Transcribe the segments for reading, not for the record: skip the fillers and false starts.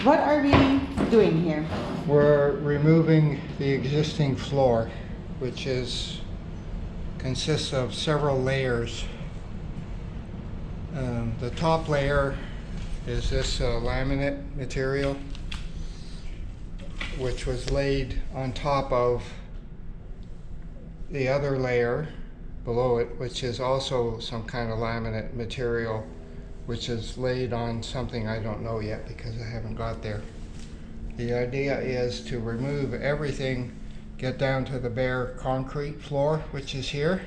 What are we doing here? We're removing the existing floor, which consists of several layers. The top layer is this laminate material, which was laid on top of the other layer below it, which is also some kind of laminate material, which is laid on something I don't know yet because I haven't got there. The idea is to remove everything, get down to the bare concrete floor, which is here,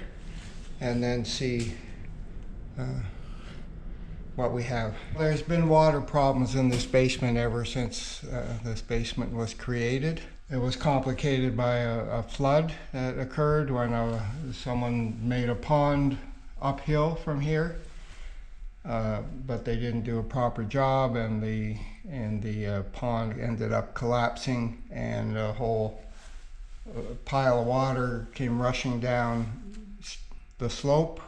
and then see what we have. There's been water problems in this basement ever since this basement was created. It was complicated by a flood that occurred when someone made a pond uphill from here, but they didn't do a proper job, and the pond ended up collapsing, and a whole pile of water came rushing down the slope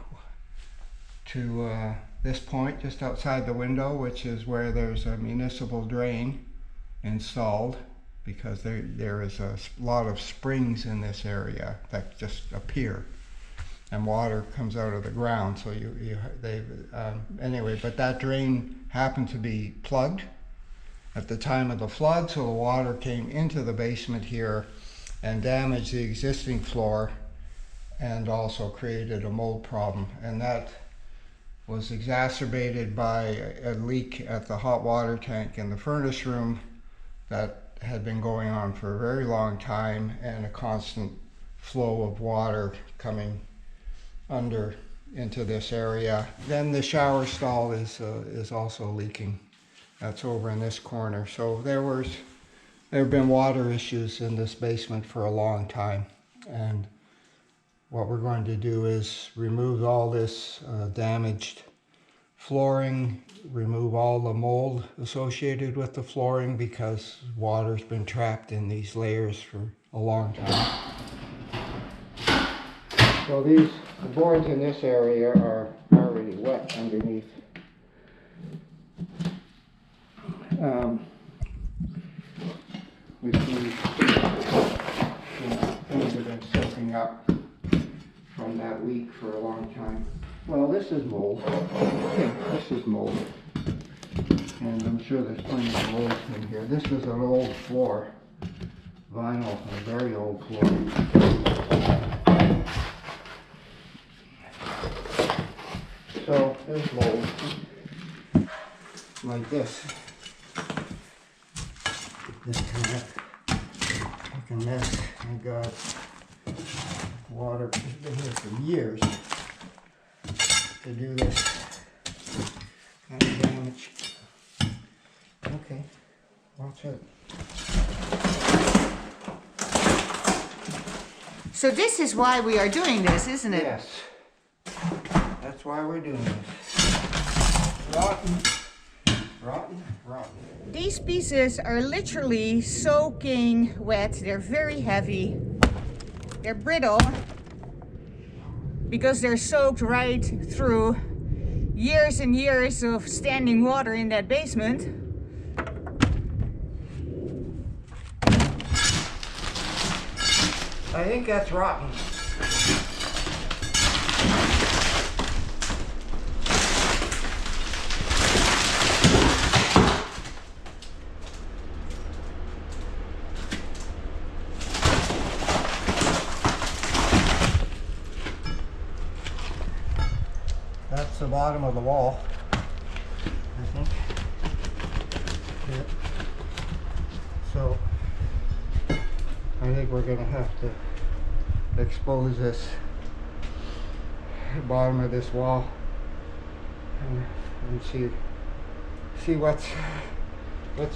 to this point just outside the window, which is where there's a municipal drain installed, because there is a lot of springs in this area that just appear, and water comes out of the ground. So anyway, but that drain happened to be plugged at the time of the flood, so the water came into the basement here and damaged the existing floor, and also created a mold problem. And that was exacerbated by a leak at the hot water tank in the furnace room that had been going on for a very long time, and a constant flow of water coming under into this area. Then the shower stall is also leaking. That's over in this corner. So there have been water issues in this basement for a long time, and what we're going to do is remove all this damaged flooring, remove all the mold associated with the flooring, because water's been trapped in these layers for a long time. So the boards in this area are already wet underneath. Which means things have been soaking up from that leak for a long time. Well, this is mold. Yeah, this is mold. And I'm sure there's plenty of mold in here. This is an old floor. Vinyl, a very old floor. So there's mold. Like this. This kind of fucking mess. My God. Water has been here for years to do this kind of damage. Okay, watch it. So this is why we are doing this, isn't it? Yes. That's why we're doing this. Rotten, rotten, rotten. These pieces are literally soaking wet. They're very heavy. They're brittle because they're soaked right through years and years of standing water in that basement. I think that's rotten. That's the bottom of the wall, I think. Yeah. So I think we're going to have to expose this bottom of this wall and see what's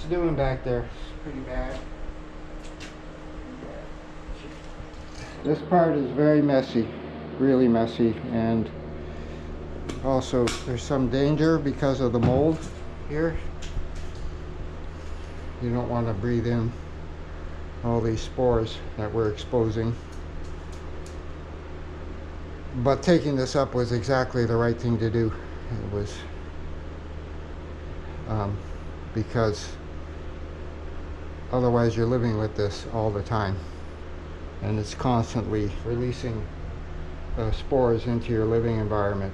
doing back there. It's pretty bad. This part is very messy, really messy, and also there's some danger because of the mold here. You don't want to breathe in all these spores that we're exposing. But taking this up was exactly the right thing to do. It was because Otherwise, you're living with this all the time, and it's constantly releasing spores into your living environment.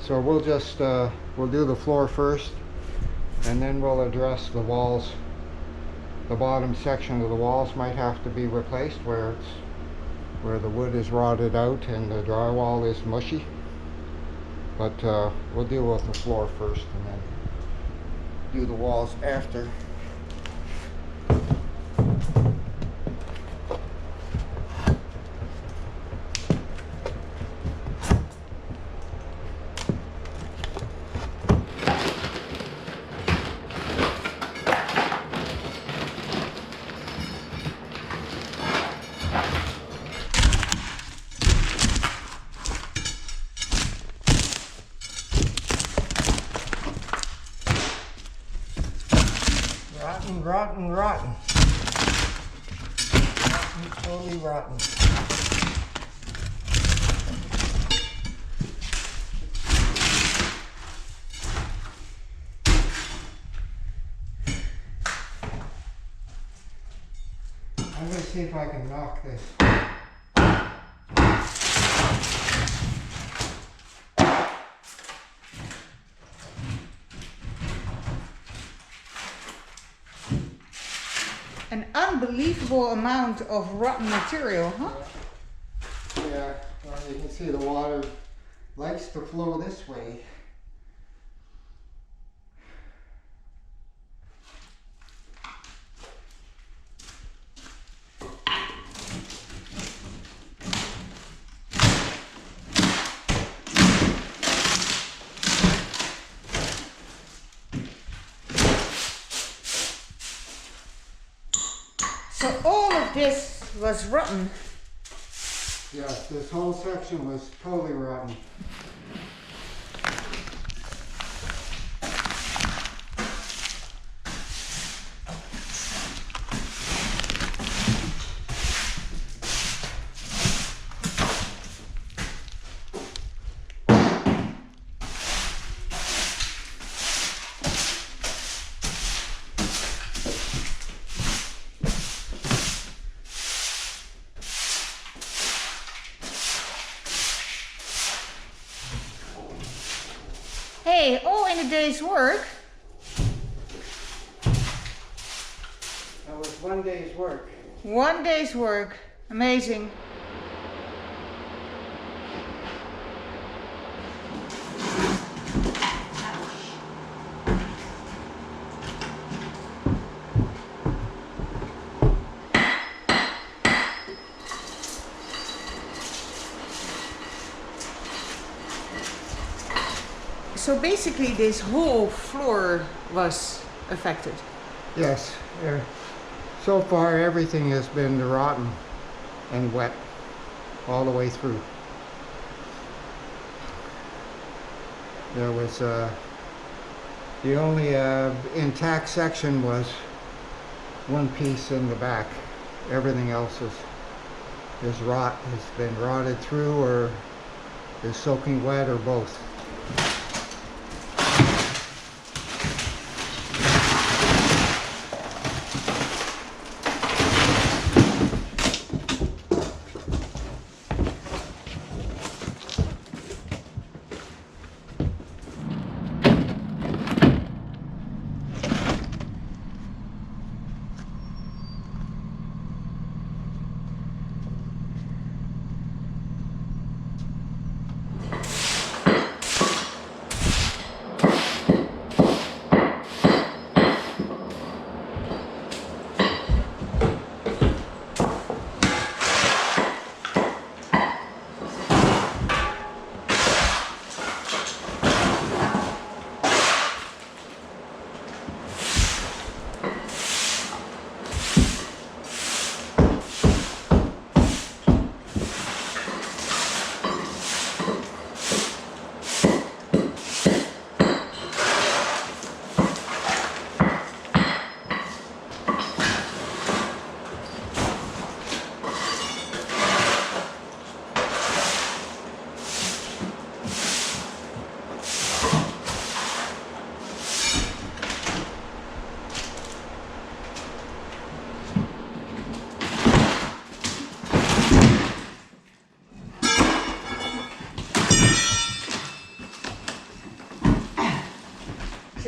So we'll just we'll do the floor first, and then we'll address the walls. The bottom section of the walls might have to be replaced where the wood is rotted out and the drywall is mushy. But we'll deal with the floor first and then do the walls after. Rotten, rotten, rotten. Rotten, totally rotten. I'm going to see if I can knock this. An unbelievable amount of rotten material, huh? Yeah, well, you can see the water likes to flow this way. So all of this was rotten. Yes, this whole section was totally rotten. Hey, all in a day's work. That was one day's work. One day's work. Amazing. So basically this whole floor was affected. Yes, so far everything has been rotten and wet all the way through. There was the only intact section was one piece in the back. Everything else is has been rotted through or is soaking wet or both.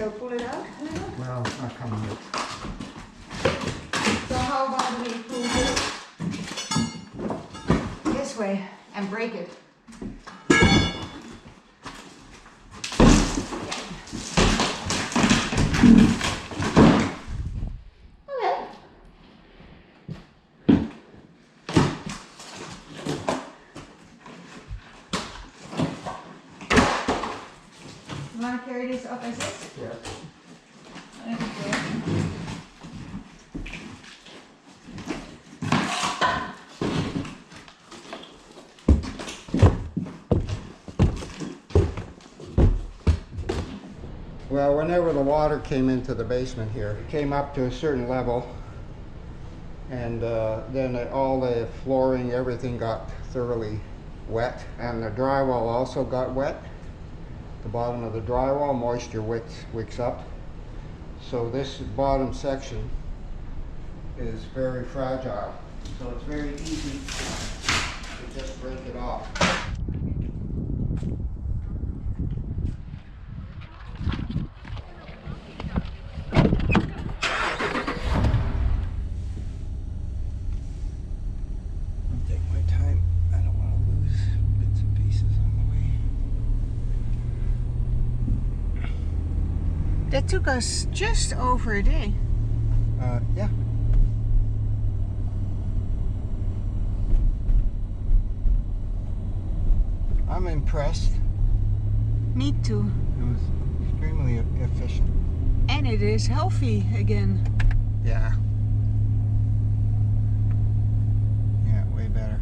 so pull it out a little. Well, it's not coming out. So how about we pull this way and break it? Okay. You want to carry this up as is? Yeah. Okay. Well, whenever the water came into the basement here, it came up to a certain level, and then all the flooring, everything got thoroughly wet, and the drywall also got wet. The bottom of the drywall, moisture wicks up. So this bottom section is very fragile. So it's very easy to just break it off. Take my time. I don't want to lose bits and pieces on the way. That took us just over a day. Yeah. I'm impressed. Me too. It was extremely efficient. And it is healthy again. Yeah. Yeah, way better.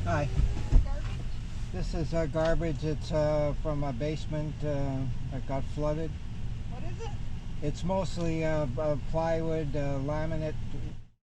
Hi. This is garbage. It's from a basement that got flooded. What is it? It's mostly plywood, laminate